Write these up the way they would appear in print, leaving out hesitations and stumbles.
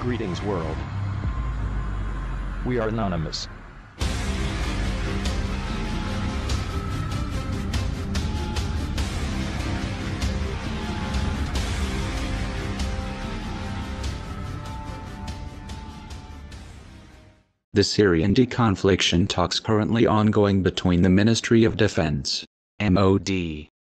Greetings world. We are anonymous. The Syrian deconfliction talks currently ongoing between the Ministry of Defense, MOD,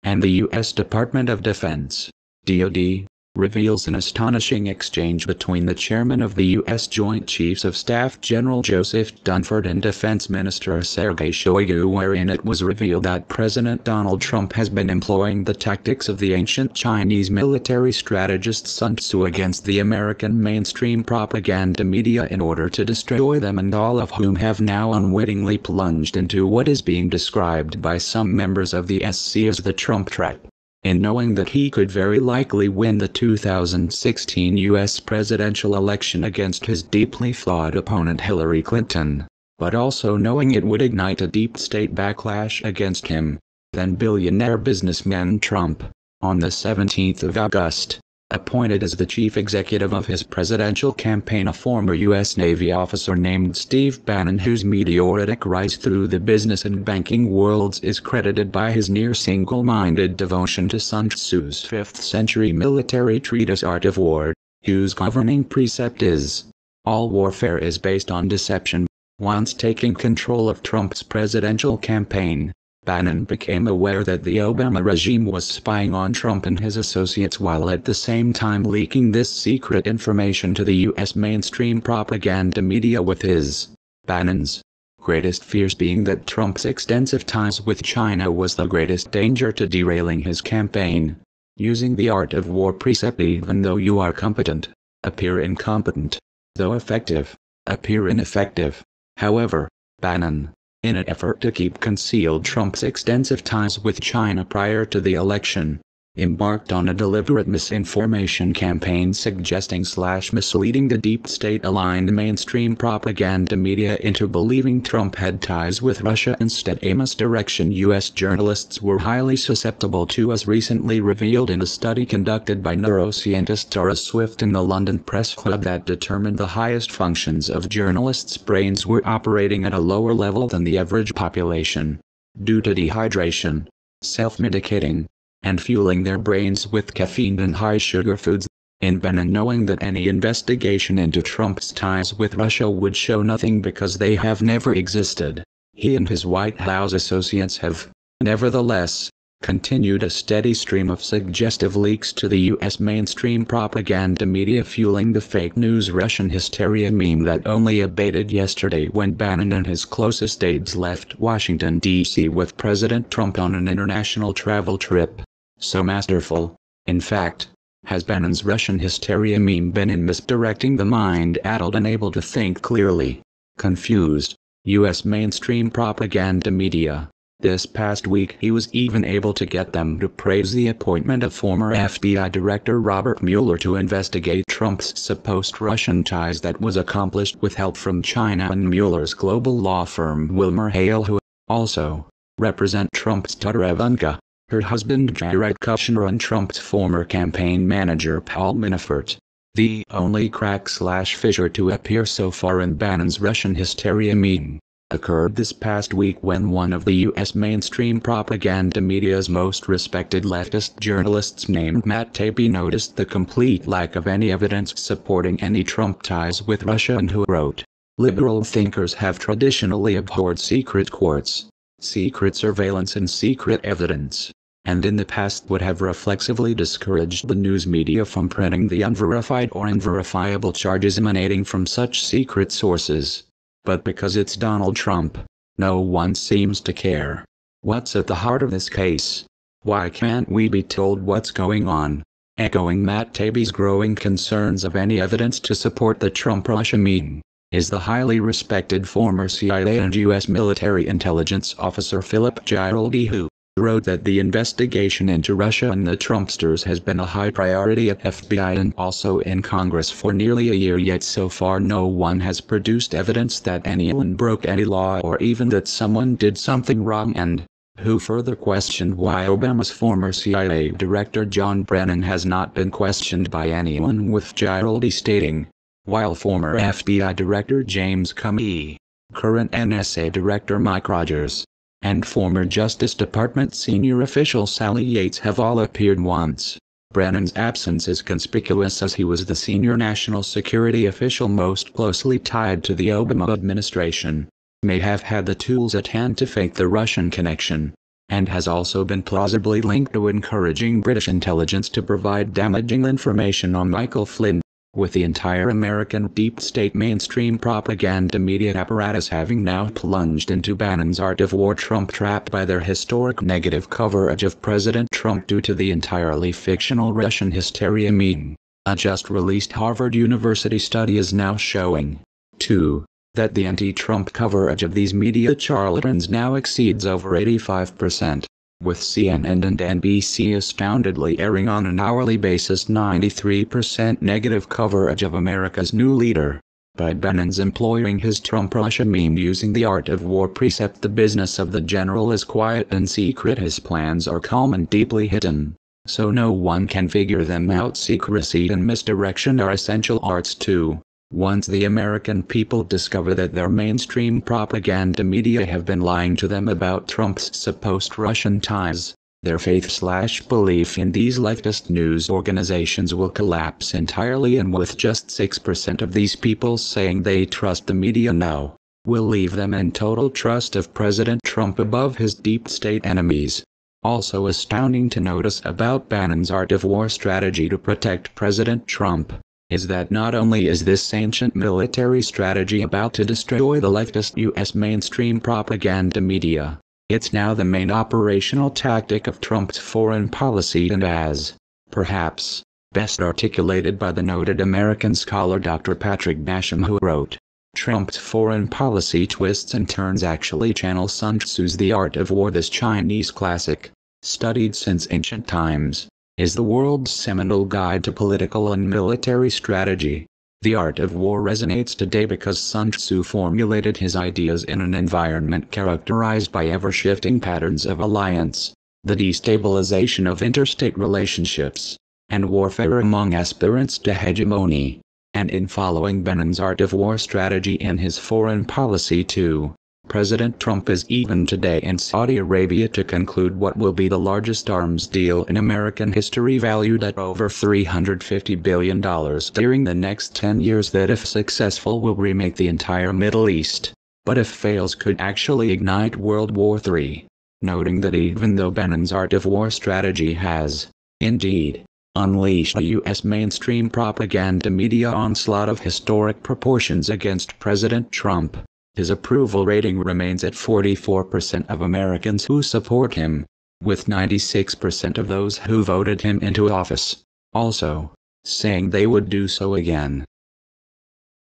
and the U.S. Department of Defense, DoD, reveals an astonishing exchange between the chairman of the U.S. Joint Chiefs of Staff General Joseph Dunford and Defense Minister Sergei Shoigu, wherein it was revealed that President Donald Trump has been employing the tactics of the ancient Chinese military strategist Sun Tzu against the American mainstream propaganda media in order to destroy them, and all of whom have now unwittingly plunged into what is being described by some members of the SC as the Trump trap. In knowing that he could very likely win the 2016 U.S. presidential election against his deeply flawed opponent Hillary Clinton, but also knowing it would ignite a deep state backlash against him, then billionaire businessman Trump, on the 17th of August, appointed as the chief executive of his presidential campaign a former U.S. Navy officer named Steve Bannon, whose meteoric rise through the business and banking worlds is credited by his near single-minded devotion to Sun Tzu's 5th-century military treatise Art of War, whose governing precept is, "All warfare is based on deception." Once taking control of Trump's presidential campaign, Bannon became aware that the Obama regime was spying on Trump and his associates while at the same time leaking this secret information to the U.S. mainstream propaganda media, with his, Bannon's, greatest fears being that Trump's extensive ties with China was the greatest danger to derailing his campaign. Using the art of war precept, even though you are competent, appear incompetent; though effective, appear ineffective. However, Bannon, in an effort to keep concealed Trump's extensive ties with China prior to the election, embarked on a deliberate misinformation campaign suggesting/misleading the deep state-aligned mainstream propaganda media into believing Trump had ties with Russia instead, a misdirection U.S. journalists were highly susceptible to, as recently revealed in a study conducted by neuroscientist Tara Swift in the London Press Club that determined the highest functions of journalists' brains were operating at a lower level than the average population, due to dehydration, self-medicating, and fueling their brains with caffeine and high-sugar foods. In Bannon, knowing that any investigation into Trump's ties with Russia would show nothing because they have never existed, he and his White House associates have, nevertheless, continued a steady stream of suggestive leaks to the U.S. mainstream propaganda media, fueling the fake news Russian hysteria meme that only abated yesterday when Bannon and his closest aides left Washington, D.C. with President Trump on an international travel trip. So masterful, in fact, has Bannon's Russian hysteria meme been in misdirecting the mind-addled, unable to think clearly, confused, U.S. mainstream propaganda media. This past week he was even able to get them to praise the appointment of former FBI Director Robert Mueller to investigate Trump's supposed Russian ties that was accomplished with help from China and Mueller's global law firm Wilmer Hale, who also represent Trump's daughter Ivanka, her husband Jared Kushner, and Trump's former campaign manager Paul Manafort. The only crack/fissure to appear so far in Bannon's Russian hysteria meme occurred this past week when one of the U.S. mainstream propaganda media's most respected leftist journalists named Matt Taibbi noticed the complete lack of any evidence supporting any Trump ties with Russia, and who wrote, "Liberal thinkers have traditionally abhorred secret courts, secret surveillance and secret evidence, and in the past would have reflexively discouraged the news media from printing the unverified or unverifiable charges emanating from such secret sources. But because it's Donald Trump, no one seems to care. What's at the heart of this case? Why can't we be told what's going on?" Echoing Matt Taibbi's growing concerns of any evidence to support the Trump-Russia meme, is the highly respected former CIA and U.S. military intelligence officer Philip Giraldi, who wrote that the investigation into Russia and the Trumpsters has been a high priority at FBI and also in Congress for nearly a year, yet so far no one has produced evidence that anyone broke any law or even that someone did something wrong, and who further questioned why Obama's former CIA Director John Brennan has not been questioned by anyone, with Giraldi stating, while former FBI Director James Comey, current NSA Director Mike Rogers, and former Justice Department senior official Sally Yates have all appeared once. Brennan's absence is conspicuous as he was the senior national security official most closely tied to the Obama administration, may have had the tools at hand to fake the Russian connection, and has also been plausibly linked to encouraging British intelligence to provide damaging information on Michael Flynn, with the entire American deep state mainstream propaganda media apparatus having now plunged into Bannon's art of war Trump trap by their historic negative coverage of President Trump due to the entirely fictional Russian hysteria meme. A just-released Harvard University study is now showing, too, that the anti-Trump coverage of these media charlatans now exceeds over 85%. With CNN and NBC astoundingly airing on an hourly basis 93% negative coverage of America's new leader. By Bannon's employing his Trump-Russia meme using the art of war precept, the business of the general is quiet and secret, his plans are calm and deeply hidden, so no one can figure them out. Secrecy and misdirection are essential arts too. Once the American people discover that their mainstream propaganda media have been lying to them about Trump's supposed Russian ties, their faith/belief in these leftist news organizations will collapse entirely, and with just 6% of these people saying they trust the media now, will leave them in total trust of President Trump above his deep state enemies. Also astounding to notice about Bannon's art of war strategy to protect President Trump is that not only is this ancient military strategy about to destroy the leftist U.S. mainstream propaganda media, it's now the main operational tactic of Trump's foreign policy, and as, perhaps, best articulated by the noted American scholar Dr. Patrick Basham, who wrote, Trump's foreign policy twists and turns actually channel Sun Tzu's The Art of War. This Chinese classic, studied since ancient times, is the world's seminal guide to political and military strategy. The art of war resonates today because Sun Tzu formulated his ideas in an environment characterized by ever-shifting patterns of alliance, the destabilization of interstate relationships, and warfare among aspirants to hegemony. And in following Bannon's art of war strategy in his foreign policy too, President Trump is even today in Saudi Arabia to conclude what will be the largest arms deal in American history, valued at over $350 billion during the next 10 years that, if successful, will remake the entire Middle East, but if fails could actually ignite World War III. Noting that even though Bannon's art of war strategy has, indeed, unleashed a U.S. mainstream propaganda media onslaught of historic proportions against President Trump, his approval rating remains at 44% of Americans who support him, with 96% of those who voted him into office also saying they would do so again.